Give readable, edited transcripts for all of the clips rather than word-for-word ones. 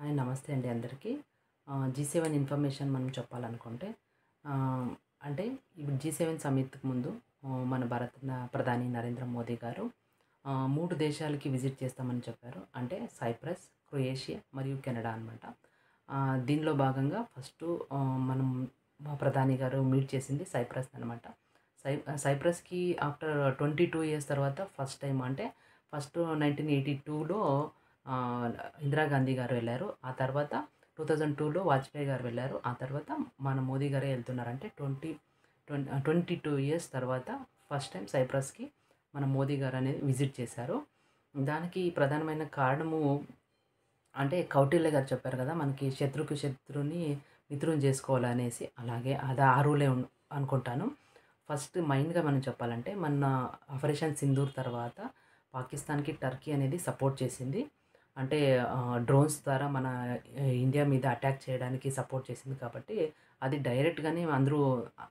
Hi నమస్తే అండి అందరికీ. జీ7 ఇన్ఫర్మేషన్ మనం చెప్పాలనుకుంటే ఆహ్, అంటే ఇప్పుడు జీ7 సమ్మిట్‌కి ముందు మన ప్రధాని నరేంద్ర మోదీ గారు 3 దేశాలకి విజిట్ చేస్తామని చెప్పారు. అంటే సైప్రస్, క్రొయేషియా మరియు కెనడా అనమాట. దీనిలో భాగంగా ఫస్టు మనం మా ప్రధాని గారు మీట్ చేసింది సైప్రస్ అనమాట. సైప్రస్‌కి ఆఫ్టర్ 22 ఇయర్స్ తర్వాత ఫస్ట్ టైమ్ అంటే ఫస్ట్ 1982లో ఆహ్, ఇందిరాగాంధీ గారు వెళ్లారు. ఆ తర్వాత 2002లో వాజ్పేయి గారు వెళ్లారు. ఆ తర్వాత మన మోదీ గారే వెళ్తున్నారు. అంటే 22 ఇయర్స్ తర్వాత ఫస్ట్ టైమ్ సైప్రస్‌కి మన మోదీ గారనేది విజిట్ చేశారు. దానికి ప్రధానమైన కారణము అంటే కౌటిల్య గారు చెప్పారు కదా! మనకి శత్రువుకి శత్రువుని మిత్రుని చేసుకోవాలనేసి. అలాగే అది ఆ రూలే అనుకుంటాను. ఫస్ట్ మెయిన్‌గా మనం చెప్పాలంటే మన ఆపరేషన్ సింధూర్ తర్వాత పాకిస్తాన్‌కి టర్కీ అనేది సపోర్ట్ చేసింది. అంటే డ్రోన్స్ ద్వారా మన ఇండియా మీద అటాక్ చేయడానికి సపోర్ట్ చేసింది కాబట్టి అది డైరెక్ట్‌గానే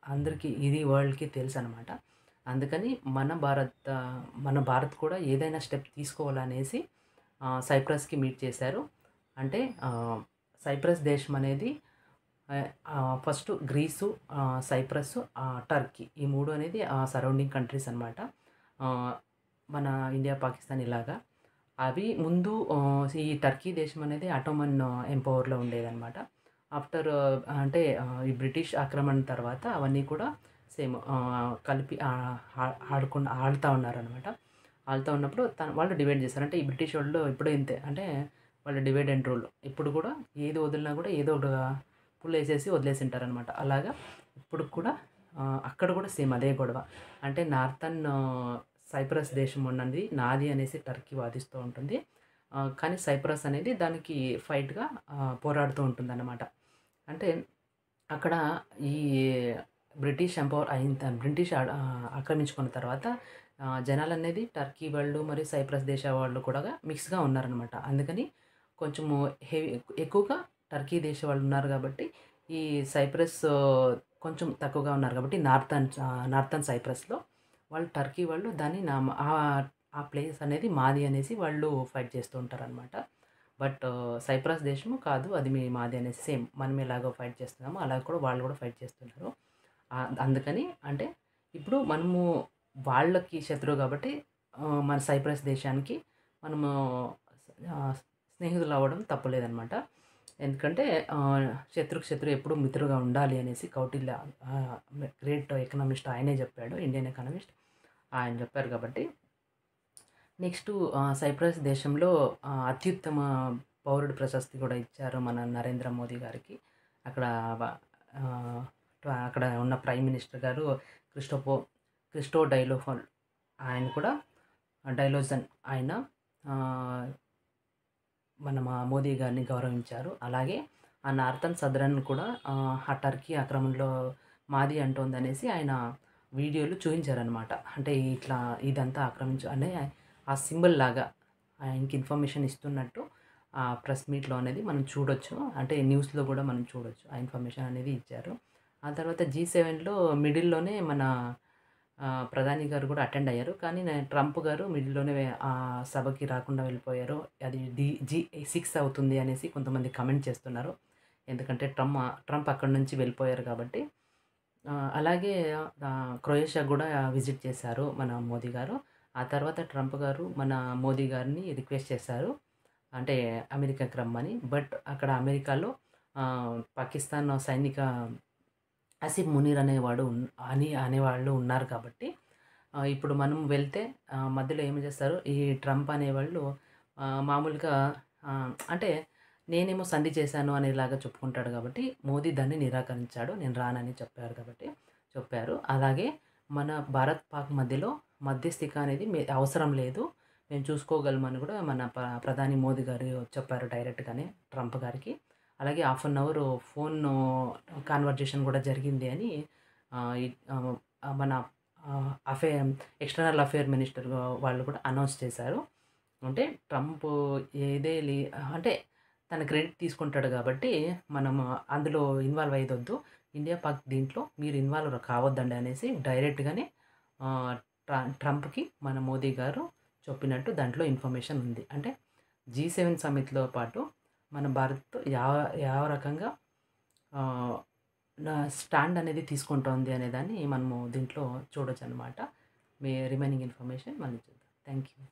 అందరికీ ఇది వరల్డ్‌కి తెలుసనమాట. అందుకని మన భారత్ కూడా ఏదైనా స్టెప్ తీసుకోవాలనేసి సైప్రస్‌కి మీట్ చేశారు. అంటే సైప్రస్ దేశం అనేది ఫస్టు గ్రీసు, సైప్రస్సు, టర్కీ ఈ 3 అనేది సరౌండింగ్ కంట్రీస్ అనమాట. ఆహ్, మన ఇండియా, పాకిస్తాన్ ఇలాగా. అవి ముందు ఈ టర్కీ దేశం అనేది అటోమన్ ఎంపవర్‌లో ఉండేదనమాట. ఆఫ్టర్ అంటే ఈ బ్రిటిష్ ఆక్రమణ తర్వాత అవన్నీ కూడా సేమ్ కలిపి ఆడుతా ఉన్నారనమాట. ఆళ్తా ఉన్నప్పుడు వాళ్ళు డివైడ్ చేశారు. అంటే ఈ బ్రిటిష్ వాళ్ళు ఎప్పుడూ ఇంతే. అంటే వాళ్ళు డివైడ్ అండ్ రూల్. ఇప్పుడు కూడా ఏది వదిలినా కూడా ఏదో ఒక పుల్లేసేసి వదిలేసింటారనమాట. అలాగా ఇప్పుడు కూడా అక్కడ కూడా సేమ్ అదే గొడవ. అంటే నార్థన్ సైప్రస్ దేశం ఉన్నది నాది అనేసి టర్కీ వాదిస్తూ ఉంటుంది. కానీ సైప్రస్ అనేది దానికి ఫైట్‌గా పోరాడుతూ ఉంటుందన్నమాట. అంటే అక్కడ ఈ బ్రిటిష్ ఆక్రమించుకున్న తర్వాత జనాలనేది టర్కీ వాళ్ళు మరియు సైప్రస్ దేశ వాళ్ళు కూడా మిక్స్‌గా ఉన్నారనమాట. అందుకని కొంచెము హెవీ ఎక్కువగా టర్కీ దేశం వాళ్ళు ఉన్నారు కాబట్టి, ఈ సైప్రస్ కొంచెం తక్కువగా ఉన్నారు కాబట్టి నార్థన్ సైప్రస్‌లో వాళ్ళు టర్కీ వాళ్ళు దాన్ని ఆ ప్లేస్ అనేది మాది అనేసి వాళ్ళు ఫైట్ చేస్తూ ఉంటారనమాట. బట్ సైప్రస్ దేశము కాదు అది మాది అనేసి సేమ్ మనం ఎలాగో ఫైట్ చేస్తున్నామో అలా కూడా వాళ్ళు కూడా ఫైట్ చేస్తున్నారు. అందుకని అంటే ఇప్పుడు మనము వాళ్ళకి శత్రువు కాబట్టి మన సైప్రస్ దేశానికి మనము ఆహ్, స్నేహితులవ్వడం తప్పులేదనమాట. ఎందుకంటే శత్రువుకి శత్రువు ఎప్పుడు మిత్రుడుగా ఉండాలి అనేసి కౌటిల్య ఆహ్, గ్రేట్ ఎకనామిస్ట్ ఆయనే చెప్పాడు. Indian economist. ఆయన చెప్పారు కాబట్టి నెక్స్టు సైప్రస్ దేశంలో అత్యుత్తమ పౌరుడు ప్రశస్తి కూడా ఇచ్చారు మన నరేంద్ర మోదీ గారికి. అక్కడ వ ఆహ్, అక్కడ ఉన్న ప్రైమ్ మినిస్టర్ గారు క్రిస్టోఫో క్రిస్టో డైలోఫోన్ ఆయన కూడా డైలోజన్ ఆయన ఆహ్, మా మోదీ గారిని గౌరవించారు. అలాగే ఆ నార్థన్ సదరన్ కూడా ఆ టర్కీ ఆక్రమణలో మాది అంటోందనేసి ఆయన వీడియోలు చూయించారనమాట. అంటే ఇట్లా ఇదంతా అనే ఆ సింబల్ లాగా ఆయనకి ఇన్ఫర్మేషన్ ఇస్తున్నట్టు ఆ ప్రెస్ మీట్‌లో అనేది మనం చూడొచ్చు. అంటే న్యూస్‌లో గూడా మనం చూడొచ్చు. ఆ ఇన్ఫర్మేషన్ అనేది ఇచ్చారు. ఆ తర్వాత జీ7లో మిడిల్‌లోనే మన ప్రధాని గారు కూడా అటెండ్ అయ్యారు. కానీ ట్రంప్ గారు మిడిల్‌లోనే ఆ సభకి రాకుండా వెళ్ళిపోయారు. అది జీ6 అవుతుంది అనేసి కొంతమంది కామెంట్ చేస్తున్నారు. ఎందుకంటే ట్రంప్ అక్కడి నుంచి వెళ్ళిపోయారు కాబట్టి. అలాగే క్రొయేషియా గూడా విజిట్ చేశారు మన మోదీ గారు. ఆ తర్వాత ట్రంప్ గారు మన మోదీ గారిని రిక్వెస్ట్ చేశారు. అంటే అమెరికాకి రమ్మని. బట్ అక్కడ అమెరికాలో పాకిస్తాన్ సైనిక ఆసిఫ్ మునీర్ అనేవాళ్ళు ఉన్నారు కాబట్టి ఇప్పుడు మనం వెళ్తే మధ్యలో ఏమి చేస్తారు ఈ ట్రంప్ అనేవాళ్ళు మామూలుగా అంటే నేనేమో సంధి చేశాను అనేలాగా చెప్పుకుంటాడు కాబట్టి మోదీ దాన్ని నిరాకరించాడు. నేను రానని చెప్పారు. అలాగే మన భారత్, పాక్ మధ్యలో మధ్యస్థిక అనేది అవసరం లేదు. మేము చూసుకోగలమని కూడా మన ప్రధాని మోదీ గారు చెప్పారు డైరెక్ట్‌గానే ట్రంప్ గారికి. అలాగే half an hour phone conversation కూడా జరిగింది అని ఆహ్, ఈ ఆహ్, మన అఫే ఎక్స్టర్నల్ అఫేర్ మినిస్టర్ వాళ్ళు కూడా అనౌన్స్ చేశారు. అంటే ట్రంప్ ఏదే లే అంటే తన క్రెడిట్ తీసుకుంటాడు కాబట్టి మనం అందులో ఇన్వాల్వ్ అయ్యేదొద్దు. ఇండియా, పాక్ దీంట్లో మీరు ఇన్వాల్వ్ కావద్దండి అనేసి డైరెక్ట్‌గానే ఆహ్, ట్రంప్‌కి మన మోదీ గారు చెప్పినట్టు దాంట్లో ఇన్ఫర్మేషన్ ఉంది. అంటే జీ7 సమ్మిట్‌లో పాటు మన భారత్ ಯಾವ రకంగా నా స్టాండ్ అనేది తీసుకుంటోంది అనేదాన్ని మనము దీంట్లో చూడొచ్చనమాట. రిమైనింగ్ ఇన్ఫర్మేషన్ మళ్ళీ చూద్దాం. Thank you.